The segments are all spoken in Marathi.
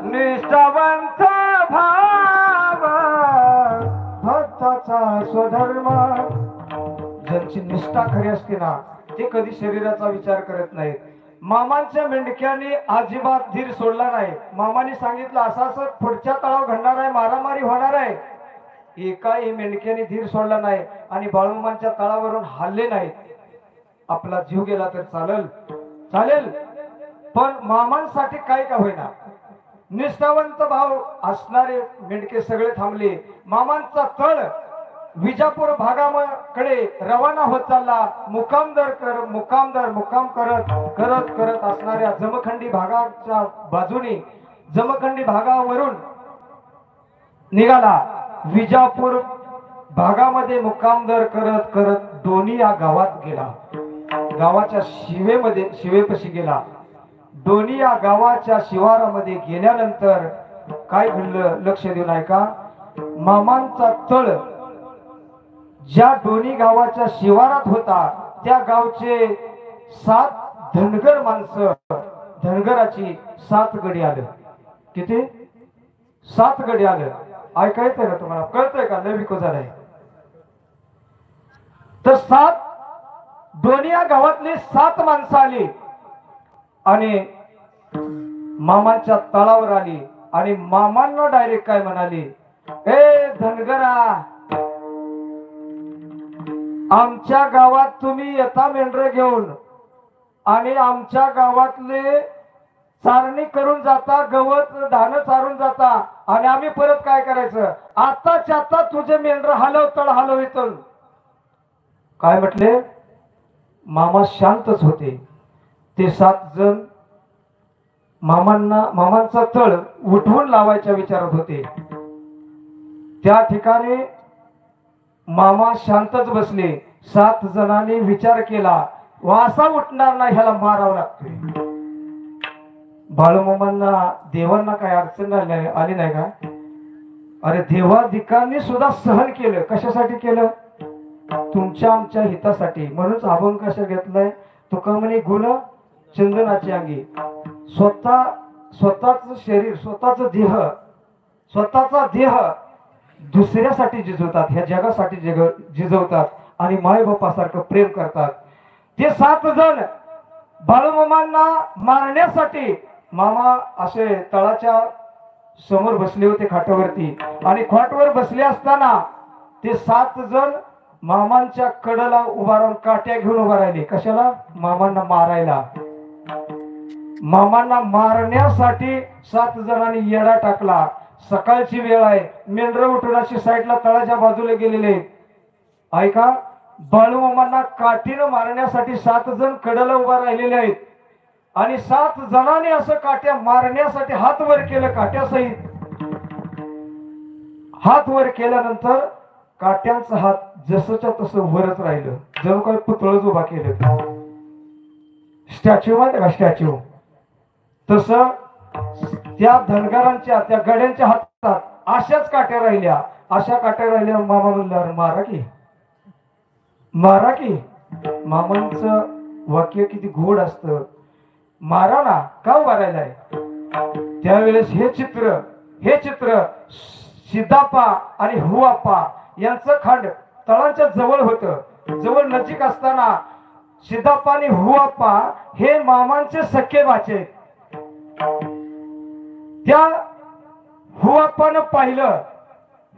निष्ठावंत भाव भक्ताचा स्वधर्म. ज्यांची निष्ठा खरी असते ना ते कधी शरीराचा विचार करत नाहीत. मामांच्या मेंढक्याने अजिबात धीर सोडला नाही. मामाने सांगितलं असं असं पुढच्या तळाव घडणार आहे, मारामारी होणार आहे. एकाही मेंढक्याने धीर सोडला नाही आणि बाळूमामांच्या तळावरून हल्ले नाहीत. आपला जीव गेला तर चालेल चालेल, पण मामांसाठी काय का होईना निष्ठावंत भाव असणारे मेंढके सगळे थांबले. मामांचा तळ विजापूर भागाकडे रवाना होत चालला. मुक्काम करत करत करत असणाऱ्या जमखंडी भागाच्या बाजूने जमखंडी भागावरून निघाला. विजापूर भागामध्ये मुक्कामदर करत करत दोन्ही या गावात गेला. गावाच्या शिवेपाशी गेला. दोन्ही या गावाच्या शिवारामध्ये गेल्यानंतर काय घडलं लक्ष देऊन ऐका. मामांचा तळ ज्या दोन्ही गावाच्या शिवारात होता त्या गावचे 7 धनगर माणसं, धनगराची 7 गडी आलं. किती? 7 गडी आलं. ऐकायचंय का तुम्हाला? कळतंय का? लय विको झालाय. तर 7 दोन्ही गावातली 7 माणसं आली आणि मामांच्या तळावर आली आणि मामांना डायरेक्ट काय म्हणाली, ए धनगरा, आमच्या गावात तुम्ही येता मेंढर घेऊन आणि आमच्या गावातले चारणी करून जाता, गवत धान चारून जाता आणि आम्ही परत काय करायचं? आताच्या आता तुझे मेंढर हलव तळ हलव इथून. काय म्हटले? मामा शांतच होते. ते 7 जण मामांचा तळ उठवून लावायच्या विचारात होते. त्या ठिकाणी मामा शांतच बसले. 7 जणांनी विचार केला, वासा उठणार नाही, ह्याला मारावं लागतोय. बाळूमामांना देवांना काय अडचण आली नाही का? अरे देवाधिकांनी सुद्धा सहन केलं. कशासाठी केलं? तुमच्या आमच्या हितासाठी. म्हणूनच अभंग कशा घेतलाय? तुका म्हणे गुण चंदनाची अंगी. स्वतःच शरीर, स्वतःचा देह दुसऱ्यासाठी जिजवतात, ह्या जगासाठी जिजवतात आणि मायबापासारखं प्रेम करतात. ते 7 जण बाळूमामांना मारण्यासाठी मामा असे तळाच्या समोर बसले होते खाटावरती आणि खाटवर बसले असताना ते 7 जण मामांच्या कडेला उभा राहून काट्या घेऊन उभा राहिले. कशाला? मामांना मारायला. मामांना मारण्यासाठी 7 जणांनी येडा टाकला. सकाळची वेळ आहे, मेंढर उठून अशी साईडला तळाच्या बाजूला गेलेले. ऐका, बाळूमामांना काठीनं मारण्यासाठी 7 जण कडेला उभा राहिलेले आहेत आणि 7 जणांनी असं काट्या मारण्यासाठी हात वर केलं. काट्यासहित हात वर केल्यानंतर काट्यांचा हात जसंच्या तसं वरच राहिलं. जणू काय पुतळच उभा केलं. स्टॅच्यू माहिती का? स्टॅच्यू. तसं त्या धनगरांच्या, त्या गड्यांच्या हातात अशाच काट्या राहिल्या. अशा काट्या राहिल्या. मामा म्हणल्यावर मारा की मारा की. मामांचं वाक्य किती गोड असतं. मारा ना, का मारायलाय? त्यावेळेस हे चित्र सिद्धाप्पा आणि हुआप्पा यांचं खांड तळाच्या जवळ होतं. जवळ नजीक असताना सिद्धाप्पा आणि हुआप्पा हे मामांचे सख्खे भाचे. त्या हुआप्पानं पाहिलं.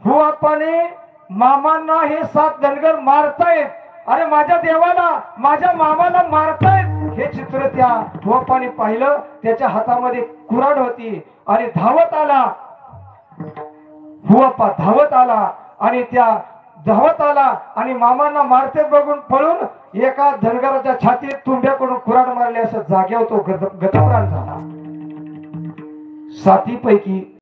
हुआप्पाने मामांना हे 7 धनगर मारतायत. अरे माझ्या देवाला, माझ्या मामाला मारतायत. हे चित्र त्या हुआप्पाने पाहिलं. त्याच्या हातामध्ये कुऱ्हाड होती आणि धावत आला. हुआप्पा धावत आला आणि मामांना मारते बघून पळून एका धनगराच्या छातीत तुंब्याकडून कुऱ्हाड मारली. असं जाग्यावर तो गतप्राण झाला. 7 पैकी